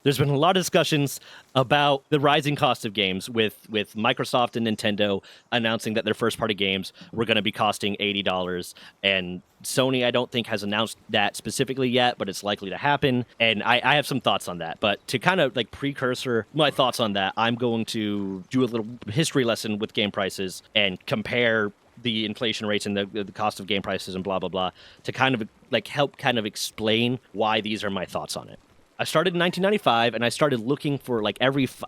There's been a lot of discussions about the rising cost of games with Microsoft and Nintendo announcing that their first-party games were going to be costing $80. And Sony, I don't think, has announced that specifically yet, but it's likely to happen. And I have some thoughts on that. But to kind of like precursor my thoughts on that, I'm going to do a little history lesson with game prices and compare the inflation rates and the cost of game prices and blah, blah, blah, to kind of like help kind of explain why these are my thoughts on it. I started in 1995, and I started looking for like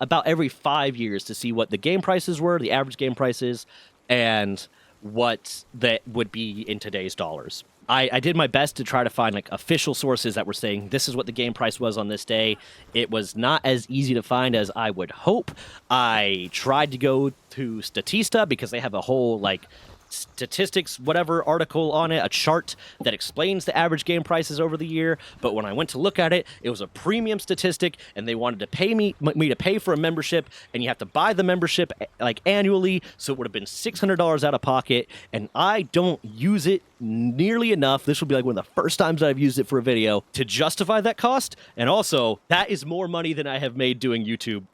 about every 5 years to see what the game prices were, the average game prices, and what that would be in today's dollars. I did my best to try to find like official sources that were saying this is what the game price was on this day. It was not as easy to find as I would hope. I tried to go to Statista because they have a whole like statistics whatever article on it, a chart that explains the average game prices over the year. But when I went to look at it, it was a premium statistic, and they wanted to pay me to pay for a membership, and you have to buy the membership like annually, so it would have been $600 out of pocket, and I don't use it nearly enough. This would be like one of the first times I've used it for a video to justify that cost. And also, that is more money than I have made doing YouTube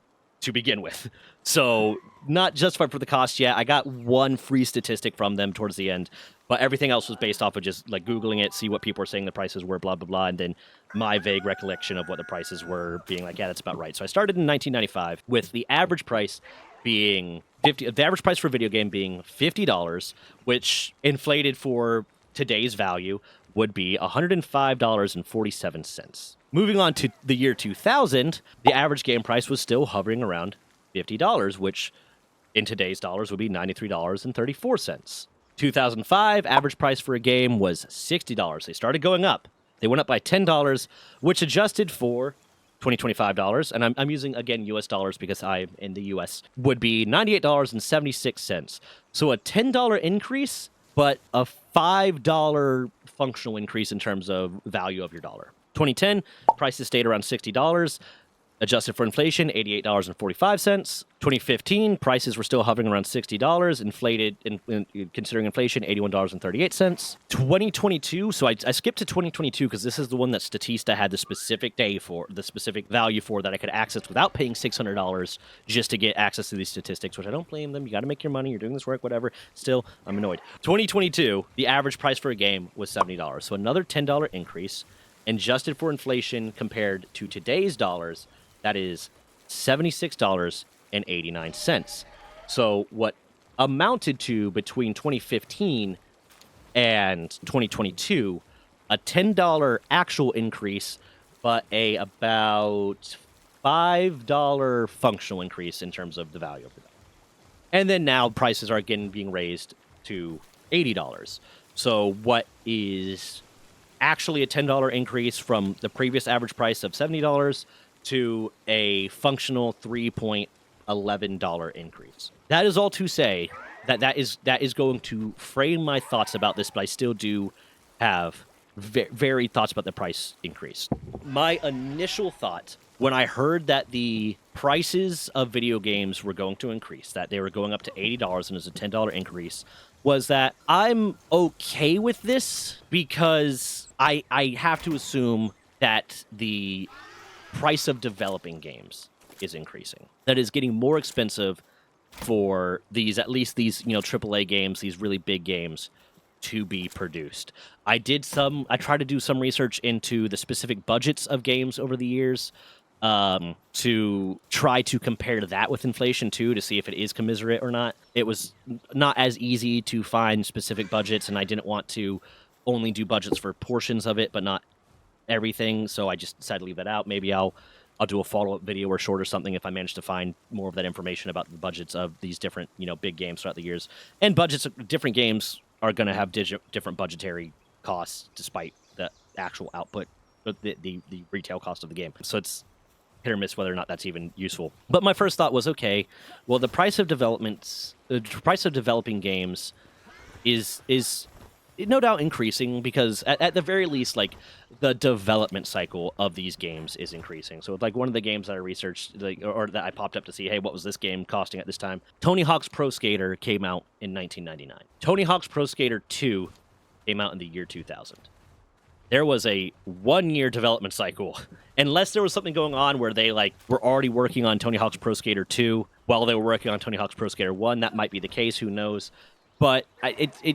to begin with. So not justified for the cost yet. I got one free statistic from them towards the end, but everything else was based off of just like Googling it, see what people were saying the prices were, blah, blah, blah, and then my vague recollection of what the prices were being like, yeah, that's about right. So I started in 1995 with the average price being the average price for a video game being $50, which inflated for today's value would be $105.47. Moving on to the year 2000, the average game price was still hovering around $50, which in today's dollars would be $93.34. 2005, average price for a game was $60. They started going up. They went up by $10, which adjusted for $25, and I'm using, again, US dollars because I'm in the US, would be $98.76. So a $10 increase, but a $5 functional increase in terms of value of your dollar. 2010, prices stayed around $60. Adjusted for inflation, $88.45. 2015, prices were still hovering around $60. Inflated, considering inflation, $81.38. 2022, so I skipped to 2022 because this is the one that Statista had the specific day for, the specific value for, that I could access without paying $600 just to get access to these statistics, which I don't blame them. You got to make your money. You're doing this work, whatever. Still, I'm annoyed. 2022, the average price for a game was $70. So another $10 increase. Adjusted for inflation compared to today's dollars, that is $76.89. So what amounted to, between 2015 and 2022, a $10 actual increase, but about $5 functional increase in terms of the value of the dollar. And then now prices are again being raised to $80. So what is actually a $10 increase from the previous average price of $70 to a functional $3.11 increase. That is all to say that is going to frame my thoughts about this, but I still do have varied thoughts about the price increase. My initial thought when I heard that the prices of video games were going to increase, that they were going up to $80 and it was a $10 increase, was that I'm okay with this because I have to assume that the price of developing games is increasing. That is getting more expensive for these, at least these, AAA games, these really big games, to be produced. I tried to do some research into the specific budgets of games over the years, to try to compare that with inflation too, to see if it is commiserate or not. It was not as easy to find specific budgets, and I didn't want to only do budgets for portions of it, but not everything. So I just decided to leave that out. Maybe I'll do a follow-up video or short or something if I manage to find more of that information about the budgets of these different, big games throughout the years. And budgets of different games are going to have different budgetary costs despite the actual output, the retail cost of the game. So it's hit or miss whether or not that's even useful. But my first thought was, okay, well, the price of developing games is no doubt increasing because at the very least, like, the development cycle of these games is increasing. So like one of the games that I researched, or that I popped up to see, hey, what was this game costing at this time? Tony Hawk's Pro Skater came out in 1999. Tony Hawk's Pro Skater 2 came out in the year 2000. there was a 1-year development cycle. Unless there was something going on where they like were already working on Tony Hawk's Pro Skater 2 while they were working on Tony Hawk's Pro Skater 1, that might be the case. Who knows? But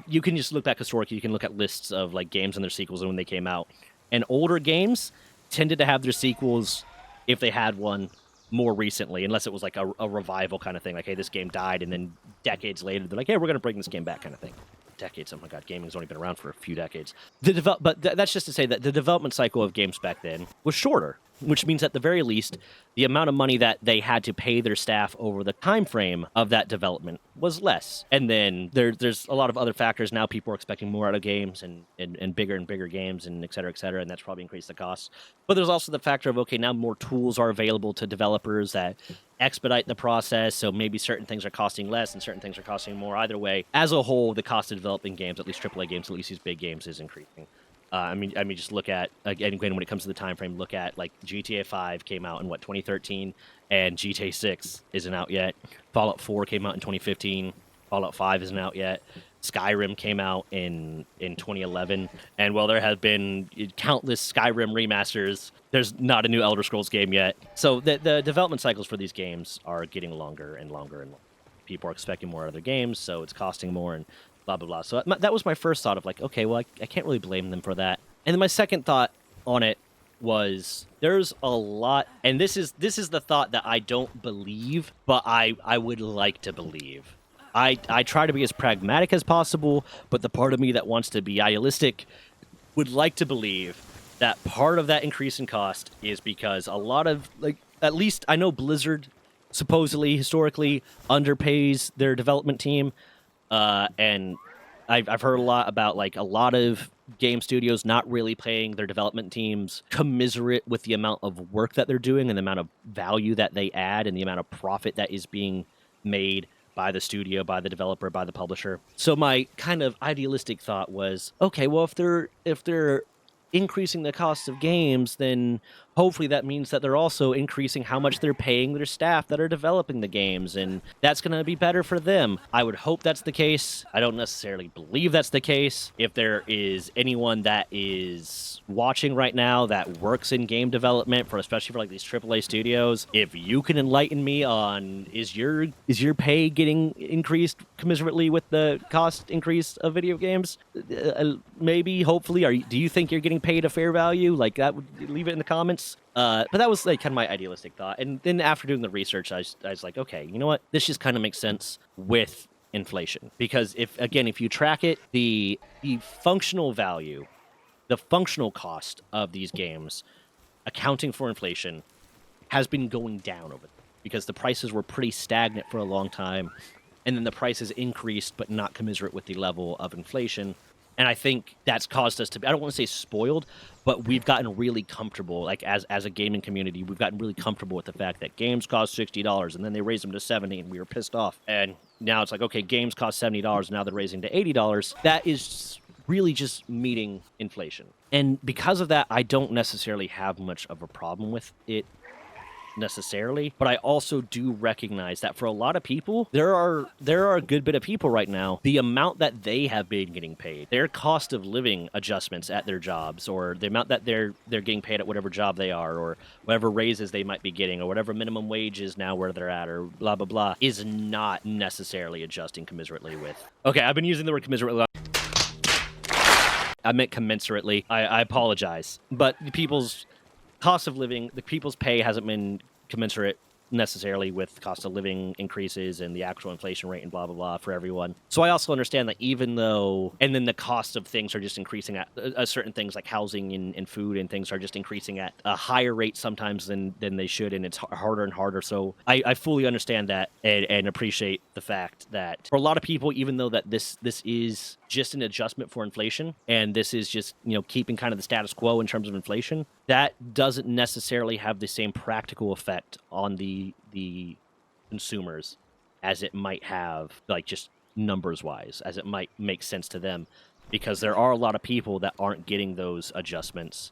you can just look back historically. You can look at lists of like games and their sequels and when they came out. And older games tended to have their sequels, if they had one, more recently, unless it was like a revival kind of thing. Like, hey, this game died, and then decades later, they're like, hey, we're going to bring this game back kind of thing. Decades. Oh my god, gaming's only been around for a few decades. But that's just to say that the development cycle of games back then was shorter, which means at the very least, the amount of money that they had to pay their staff over the time frame of that development was less. And then there's a lot of other factors. Now people are expecting more out of games and bigger games and et cetera, and that's probably increased the costs. But there's also the factor of, okay, now more tools are available to developers that expedite the process, so maybe certain things are costing less and certain things are costing more. Either way, as a whole, the cost of developing games, at least AAA games, at least these big games, is increasing. I mean, just look at, again, when it comes to the time frame, look at like GTA 5 came out in 2013, and GTA 6 isn't out yet. Fallout 4 came out in 2015. Fallout 5 isn't out yet. Skyrim came out in 2011, and while there have been countless Skyrim remasters, there's not a new Elder Scrolls game yet. So the development cycles for these games are getting longer and longer and longer. People are expecting more out of their games, so it's costing more and blah, blah, blah. So that was my first thought of like, okay, well, I can't really blame them for that. And then my second thought on it was there's a lot, and this is the thought that I don't believe, but I would like to believe. I try to be as pragmatic as possible, but the part of me that wants to be idealistic would like to believe that part of that increase in cost is because a lot of, like, at least I know Blizzard supposedly, historically, underpays their development team, and I've heard a lot about, like, a lot of game studios not really paying their development teams commensurate with the amount of work that they're doing and the amount of value that they add and the amount of profit that is being made by the studio, by the developer, by the publisher. So my kind of idealistic thought was, okay, well, if they're increasing the cost of games, then hopefully that means that they're also increasing how much they're paying their staff that are developing the games, and that's going to be better for them. I would hope that's the case. I don't necessarily believe that's the case. If there is anyone that is watching right now that works in game development, especially for like these AAA studios, if you can enlighten me on is your pay getting increased commensurately with the cost increase of video games? Maybe, hopefully. Do you think you're getting paid a fair value? Like that, leave it in the comments. But that was like kind of my idealistic thought. And then after doing the research, I was like, okay, you know what? This just kind of makes sense with inflation. Because if you track it, the functional value, the functional cost of these games, accounting for inflation, has been going down over time because the prices were pretty stagnant for a long time. And then the prices increased, but not commensurate with the level of inflation. And I think that's caused us to be, I don't want to say spoiled, but we've gotten really comfortable, like as a gaming community, we've gotten really comfortable with the fact that games cost $60 and then they raised them to $70 and we were pissed off. And now it's like, okay, games cost $70 and now they're raising to $80. That is really just meeting inflation. And because of that, I don't necessarily have much of a problem with it necessarily, but I also do recognize that for a lot of people, there are a good bit of people right now, the amount that they have been getting paid, their cost of living adjustments at their jobs, or the amount that they're getting paid at whatever job they are, or whatever raises they might be getting, or whatever minimum wage is now where they're at, or blah blah blah, is not necessarily adjusting commensurately with. Okay, I've been using the word commensurately. I meant commensurately. I apologize, but people's cost of living, the people's pay hasn't been commensurate necessarily with cost of living increases and the actual inflation rate and blah, blah, blah for everyone. So I also understand that even though, and then the cost of things are just increasing at certain things like housing and food and things are just increasing at a higher rate sometimes than they should, and it's harder and harder. So I fully understand that and appreciate the fact that for a lot of people, even though that this is just an adjustment for inflation, and this is just, keeping kind of the status quo in terms of inflation, that doesn't necessarily have the same practical effect on the consumers as it might have, like, just numbers wise, as it might make sense to them, because there are a lot of people that aren't getting those adjustments.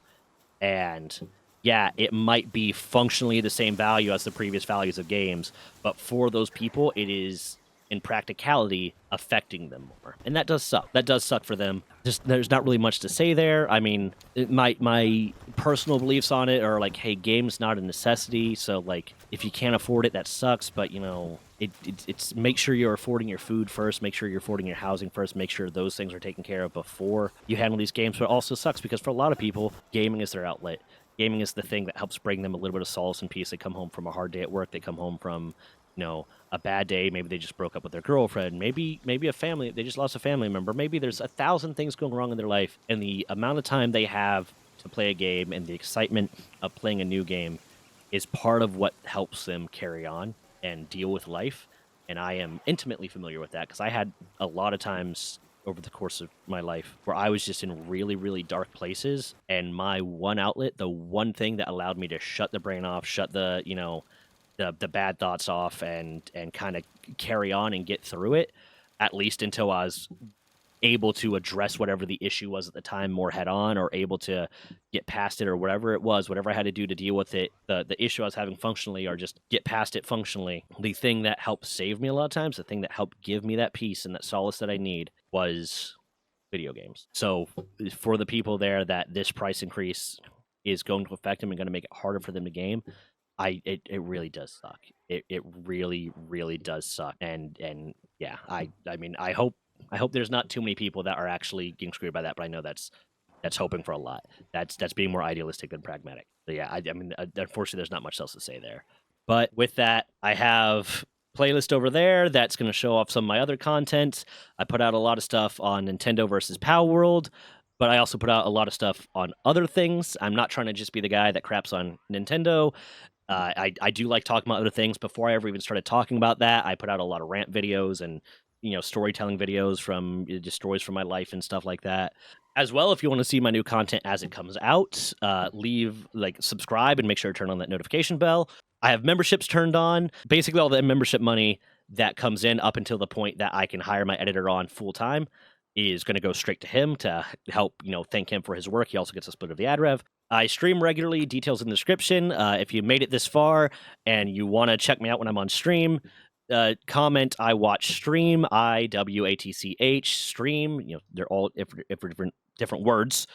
And yeah, it might be functionally the same value as the previous values of games, but for those people, it is in practicality affecting them more, and that does suck. That does suck for them. Just there's not really much to say there. I mean, my personal beliefs on it are like, hey, game's not a necessity, so like if you can't afford it, that sucks. But you know, it's make sure you're affording your food first, make sure you're affording your housing first, make sure those things are taken care of before you handle these games. But it also sucks because for a lot of people, gaming is their outlet. Gaming is the thing that helps bring them a little bit of solace and peace. They come home from a hard day at work. They come home from, you know, a bad day. Maybe they just broke up with their girlfriend. Maybe a family. They just lost a family member. Maybe there's 1,000 things going wrong in their life, and the amount of time they have to play a game and the excitement of playing a new game is part of what helps them carry on and deal with life. And I am intimately familiar with that because I had a lot of times over the course of my life where I was just in really, really dark places, and my one outlet, the one thing that allowed me to shut the brain off, shut the, you know, the bad thoughts off, and kind of carry on and get through it, at least until I was able to address whatever the issue was at the time more head on, or able to get past it, or whatever it was, whatever I had to do to deal with it, the issue I was having functionally, or just get past it functionally. The thing that helped save me a lot of times, the thing that helped give me that peace and that solace that I need, was video games. So for the people there that this price increase is going to affect them and going to make it harder for them to game, it really does suck. It really, really does suck. And yeah, I mean, I hope there's not too many people that are actually getting screwed by that, but I know that's hoping for a lot. That's being more idealistic than pragmatic. So yeah, I mean, unfortunately, there's not much else to say there. But with that, I have playlist over there that's going to show off some of my other content. I put out a lot of stuff on Nintendo versus Power World, but I also put out a lot of stuff on other things. I'm not trying to just be the guy that craps on Nintendo. I do like talking about other things. Before I ever even started talking about that, I put out a lot of rant videos and, you know, storytelling videos from just stories from my life and stuff like that. As well, if you want to see my new content as it comes out, subscribe and make sure to turn on that notification bell. I have memberships turned on. Basically, all the membership money that comes in up until the point that I can hire my editor on full time is going to go straight to him to help, you know, thank him for his work. He also gets a split of the ad rev. I stream regularly, details in the description. If you made it this far and you want to check me out when I'm on stream, comment I watch stream, IWATCH stream. You know, they're all different words,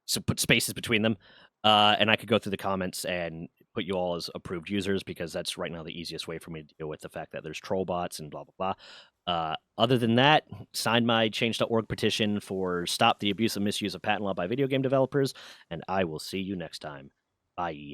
so put spaces between them. And I could go through the comments and put you all as approved users, because that's right now the easiest way for me to deal with the fact that there's troll bots and blah, blah, blah. Other than that, sign my change.org petition for stop the abuse and misuse of patent law by video game developers, and I will see you next time. Bye.